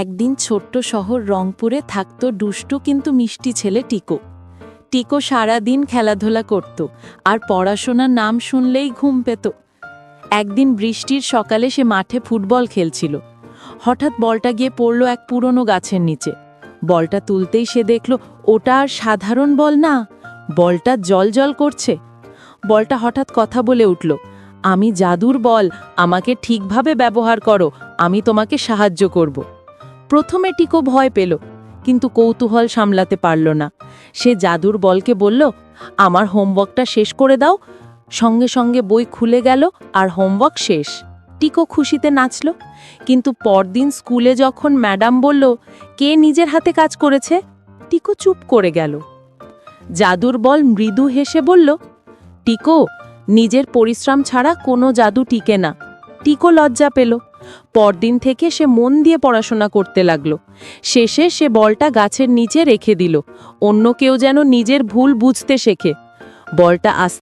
একদিন ছোট্ট শহর রংপুরে থাকত দুষ্টু কিন্তু মিষ্টি ছেলে টিকো। টিকো সারাদিন খেলাধুলা করত আর পড়াশোনার নাম শুনলেই ঘুম পেত। একদিন বৃষ্টির সকালে সে মাঠে ফুটবল খেলছিল। হঠাৎ বলটা গিয়ে পড়ল এক পুরনো গাছের নিচে। বলটা তুলতেই সে দেখল ওটা আর সাধারণ বল না, বলটা জ্বলজ্বল করছে। বলটা হঠাৎ কথা বলে উঠল, আমি জাদুর বল, আমাকে ঠিকভাবে ব্যবহার করো, আমি তোমাকে সাহায্য করব। প্রথমে টিকো ভয় পেল, কিন্তু কৌতূহল সামলাতে পারল না। সে জাদুর বলকে বলল, আমার হোমওয়ার্কটা শেষ করে দাও। সঙ্গে সঙ্গে বই খুলে গেল আর হোমওয়ার্ক শেষ। টিকো খুশিতে নাচল। কিন্তু পরদিন স্কুলে যখন ম্যাডাম বলল, কে নিজের হাতে কাজ করেছে, টিকো চুপ করে গেল। জাদুর বল মৃদু হেসে বলল, টিকো, নিজের পরিশ্রম ছাড়া কোনো জাদু টিকে না। টিকো লজ্জা পেল। পরদিন থেকে সে মন দিয়ে পড়াশোনা করতে লাগলো। শেষে সে বলটা গাছের নিচে রেখে দিল, অন্য কেউ যেন নিজের ভুল বুঝতে শেখে। বলটা আস্তে